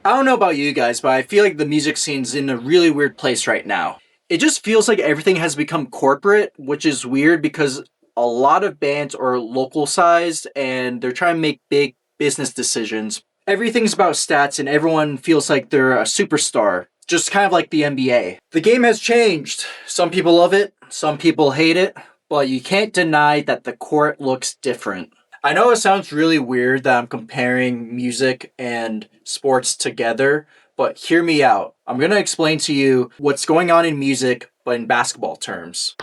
I don't know about you guys, but I feel like the music scene's in a really weird place right now. It just feels like everything has become corporate, which is weird because a lot of bands are local sized and they're trying to make big business decisions. Everything's about stats and everyone feels like they're a superstar, just kind of like the NBA. The game has changed. Some people love it, some people hate it, but you can't deny that the court looks different. I know it sounds really weird that I'm comparing music and sports together, but hear me out. I'm going to explain to you what's going on in music, but in basketball terms.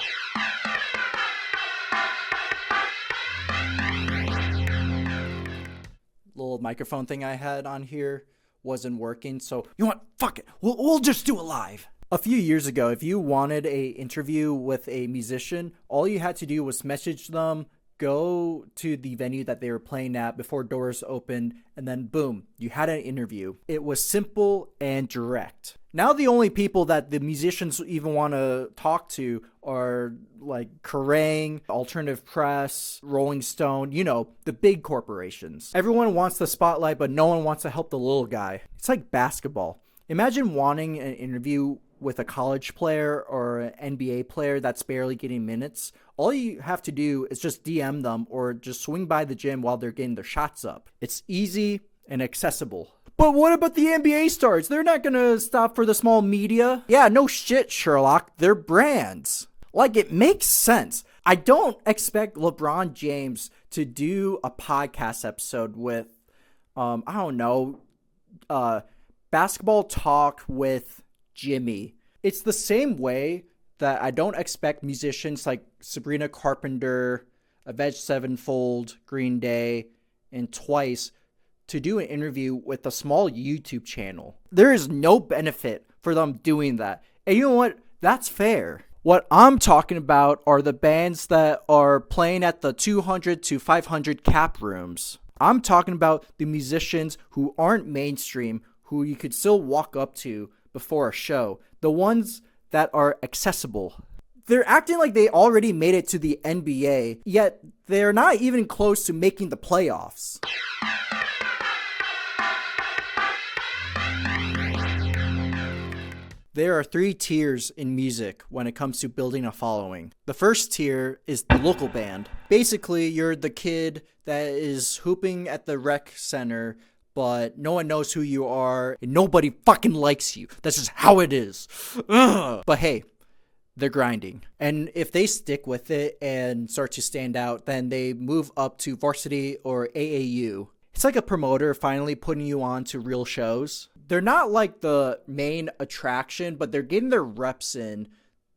Little microphone thing I had on here wasn't working, so you know what? Fuck it. We'll just do it live. A few years ago, if you wanted a interview with a musician, all you had to do was message them, go to the venue that they were playing at before doors opened, and then boom, you had an interview. It was simple and direct. Now the only people that the musicians even want to talk to are like Kerrang, Alternative Press, Rolling Stone, the big corporations. Everyone wants the spotlight, but no one wants to help the little guy. It's like basketball. Imagine wanting an interview with a college player or an NBA player that's barely getting minutes. All you have to do is just DM them or just swing by the gym while they're getting their shots up. It's easy and accessible. But what about the NBA stars? They're not gonna stop for the small media. Yeah, no shit, Sherlock. They're brands. Like, it makes sense. I don't expect LeBron James to do a podcast episode with, I don't know, basketball talk with Jimmy. It's the same way that I don't expect musicians like Sabrina Carpenter, Avenged Sevenfold, Green Day, and Twice to do an interview with a small YouTube channel. There is no benefit for them doing that. And you know what? That's fair. What I'm talking about are the bands that are playing at the 200 to 500 cap rooms. I'm talking about the musicians who aren't mainstream, who you could still walk up to before a show. The ones that are accessible. They're acting like they already made it to the NBA, yet they're not even close to making the playoffs. There are 3 tiers in music when it comes to building a following. The first tier is the local band. Basically, you're the kid that is hooping at the rec center, but no one knows who you are and nobody fucking likes you. That's just how it is. Ugh. But hey, they're grinding. And if they stick with it and start to stand out, then they move up to varsity or AAU. It's like a promoter finally putting you on to real shows. They're not like the main attraction, but they're getting their reps in.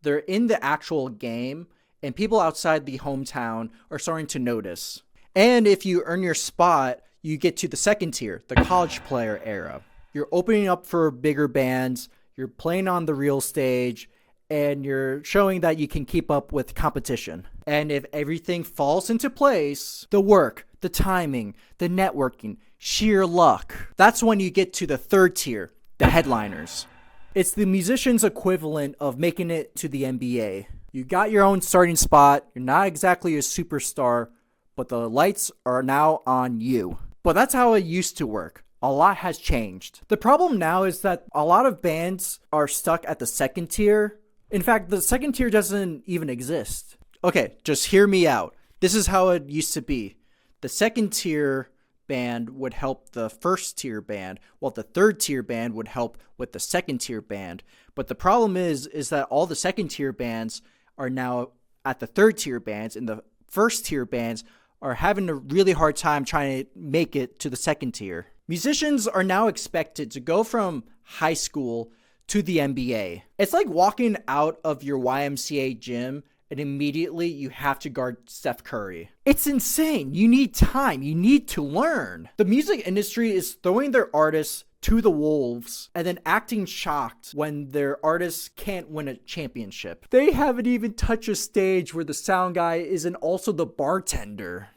They're in the actual game, and people outside the hometown are starting to notice. And if you earn your spot, you get to the second tier, the college player era. You're opening up for bigger bands, you're playing on the real stage, and you're showing that you can keep up with competition. And if everything falls into place, the work, the timing, the networking, sheer luck, that's when you get to the third tier, the headliners. It's the musician's equivalent of making it to the NBA. You got your own starting spot, you're not exactly a superstar, but the lights are now on you. But that's how it used to work. A lot has changed. The problem now is that a lot of bands are stuck at the second tier. In fact, the second tier doesn't even exist. Okay, just hear me out. This is how it used to be. The second tier band would help the first tier band, while the third tier band would help with the second tier band. But the problem is that all the second tier bands are now at the third tier bands, and the first tier bands are having a really hard time trying to make it to the second tier. Musicians are now expected to go from high school to the NBA. It's like walking out of your YMCA gym and immediately you have to guard Steph Curry. It's insane. You need time. You need to learn. The music industry is throwing their artists to the wolves and then acting shocked when their artists can't win a championship. They haven't even touched a stage where the sound guy isn't also the bartender.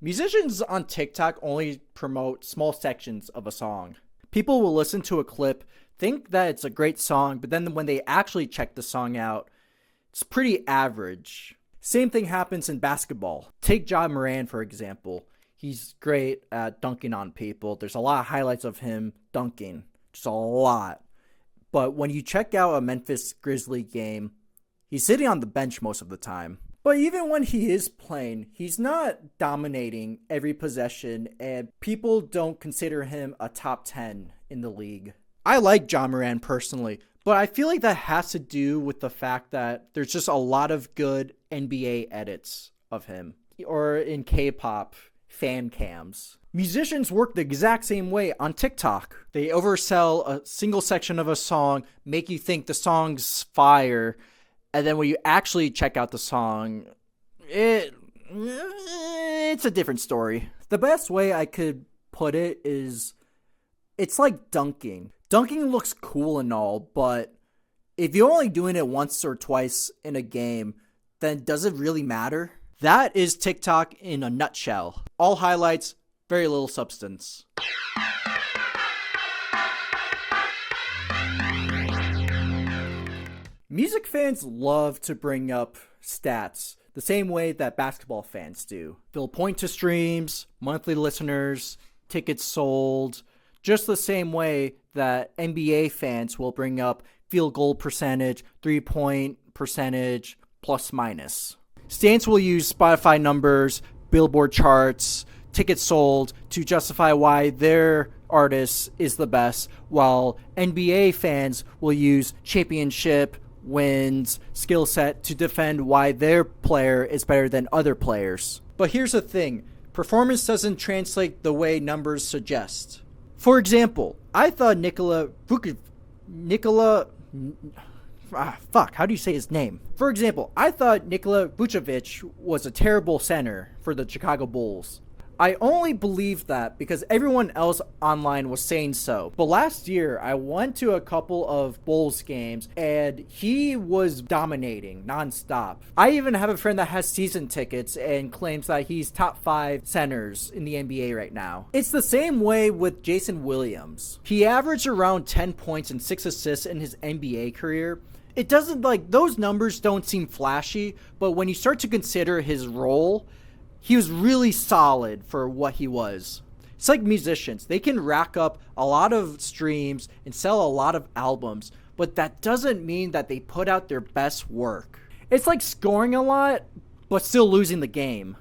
Musicians on TikTok only promote small sections of a song. People will listen to a clip, think that it's a great song, but then when they actually check the song out, it's pretty average. Same thing happens in basketball. Take Ja Morant, for example. He's great at dunking on people. There's a lot of highlights of him dunking. Just a lot. But when you check out a Memphis Grizzly game, he's sitting on the bench most of the time. But even when he is playing, he's not dominating every possession, and people don't consider him a top 10 in the league. I like Ja Morant personally, but I feel like that has to do with the fact that there's just a lot of good NBA edits of him, or in K-pop fan cams. Musicians work the exact same way on TikTok. They oversell a single section of a song, make you think the song's fire, and then when you actually check out the song, it's a different story. The best way I could put it is, it's like dunking. Dunking looks cool and all, but if you're only doing it once or twice in a game, then does it really matter? That is TikTok in a nutshell. All highlights, very little substance. Music fans love to bring up stats the same way that basketball fans do. They'll point to streams, monthly listeners, tickets sold, just the same way that NBA fans will bring up field goal percentage, 3-point percentage, plus minus. Stans will use Spotify numbers, Billboard charts, tickets sold to justify why their artist is the best, while NBA fans will use championship, wins, skill set to defend why their player is better than other players. But here's the thing, performance doesn't translate the way numbers suggest. For example, I thought how do you say his name? For example, I thought Nikola Vucevic was a terrible center for the Chicago Bulls. I only believed that because everyone else online was saying so. But last year, I went to a couple of Bulls games and he was dominating nonstop. I even have a friend that has season tickets and claims that he's top 5 centers in the NBA right now. It's the same way with Jason Williams. He averaged around 10 points and 6 assists in his NBA career. It doesn't, those numbers don't seem flashy, but when you start to consider his role, he was really solid for what he was. It's like musicians. They can rack up a lot of streams and sell a lot of albums, but that doesn't mean that they put out their best work. It's like scoring a lot, but still losing the game.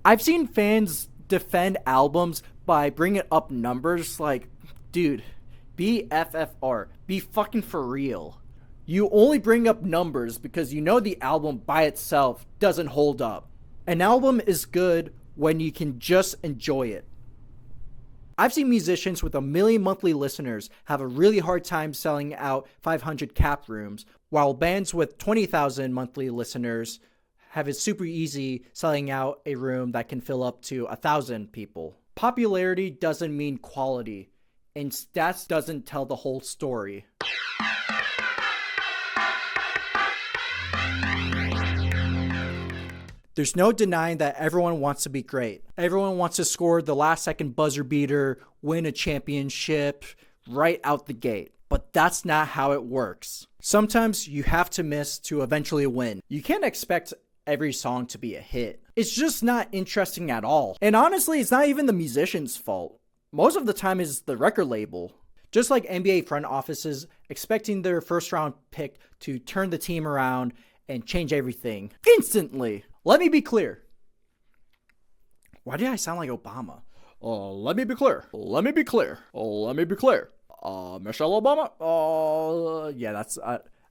I've seen fans defend albums by bringing up numbers like, dude, be FFR. Be fucking for real. You only bring up numbers because you know the album by itself doesn't hold up. An album is good when you can just enjoy it. I've seen musicians with 1 million monthly listeners have a really hard time selling out 500 cap rooms, while bands with 20,000 monthly listeners have it super easy selling out a room that can fill up to 1,000 people. Popularity doesn't mean quality, and stats doesn't tell the whole story. There's no denying that everyone wants to be great. Everyone wants to score the last second buzzer beater, win a championship right out the gate. But that's not how it works. Sometimes you have to miss to eventually win. You can't expect every song to be a hit. It's just not interesting at all. And honestly, it's not even the musician's fault. Most of the time it's the record label. Just like NBA front offices expecting their first round pick to turn the team around and change everything instantly. Let me be clear. Why did I sound like Obama? Let me be clear. Michelle Obama. Yeah, that's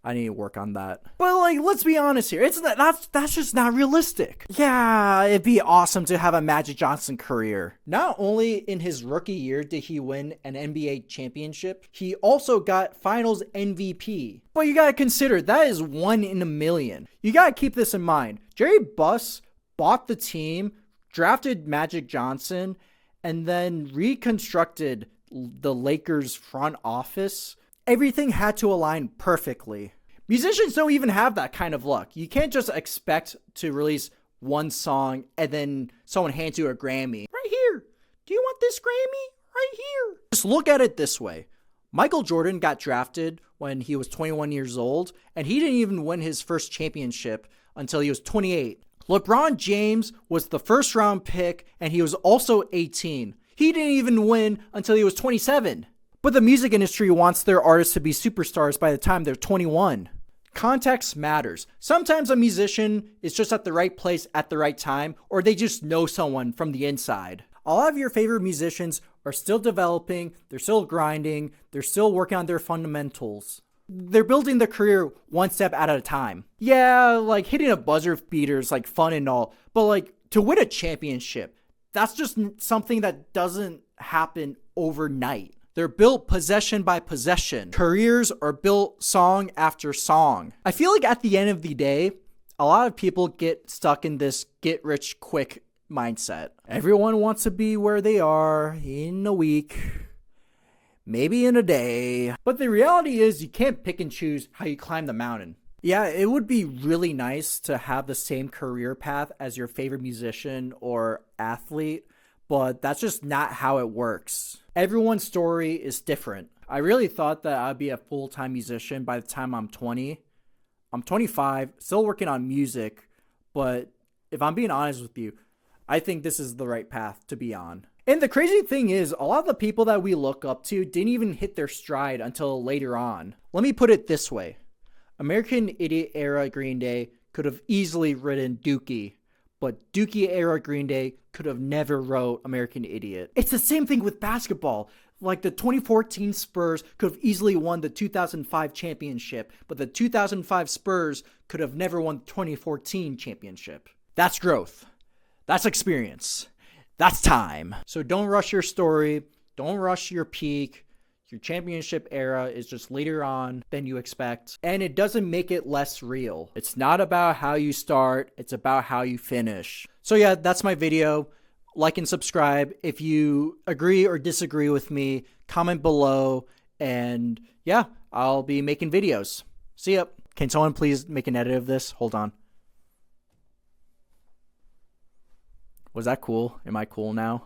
I need to work on that. But let's be honest here. That's just not realistic. Yeah, it'd be awesome to have a Magic Johnson career. Not only in his rookie year did he win an NBA championship, he also got Finals MVP. But you gotta consider that is 1 in a million. You gotta keep this in mind. Jerry Buss bought the team, drafted Magic Johnson, and then reconstructed the Lakers front office. Everything had to align perfectly. Musicians don't even have that kind of luck. You can't just expect to release one song and then someone hands you a Grammy. Right here. Do you want this Grammy? Right here. Just look at it this way. Michael Jordan got drafted when he was 21 years old, and he didn't even win his first championship until he was 28. LeBron James was the first round pick, and he was also 18. He didn't even win until he was 27. But the music industry wants their artists to be superstars by the time they're 21. Context matters. Sometimes a musician is just at the right place at the right time, or they just know someone from the inside. A lot of your favorite musicians are still developing, they're still grinding, they're still working on their fundamentals. They're building their career one step at a time. Yeah, like hitting a buzzer beater is like fun and all, but like to win a championship, that's just something that doesn't happen overnight. They're built possession by possession. Careers are built song after song. I feel like at the end of the day, a lot of people get stuck in this get rich quick mindset. Everyone wants to be where they are in a week, maybe in a day. But the reality is you can't pick and choose how you climb the mountain. Yeah, it would be really nice to have the same career path as your favorite musician or athlete, but that's just not how it works. Everyone's story is different. I really thought that I'd be a full-time musician by the time I'm 20. I'm 25, still working on music, but if I'm being honest with you, I think this is the right path to be on. And the crazy thing is, a lot of the people that we look up to didn't even hit their stride until later on. Let me put it this way. American Idiot era Green Day could have easily written Dookie, but Dookie era Green Day could have never wrote American Idiot. It's the same thing with basketball. Like the 2014 Spurs could have easily won the 2005 championship, but the 2005 Spurs could have never won the 2014 championship. That's growth. That's experience. That's time. So don't rush your story. Don't rush your peak. Your championship era is just later on than you expect. And it doesn't make it less real. It's not about how you start. It's about how you finish. So yeah, that's my video. Like and subscribe. If you agree or disagree with me, comment below. And yeah, I'll be making videos. See ya. Can someone please make an edit of this? Hold on. Was that cool? Am I cool now?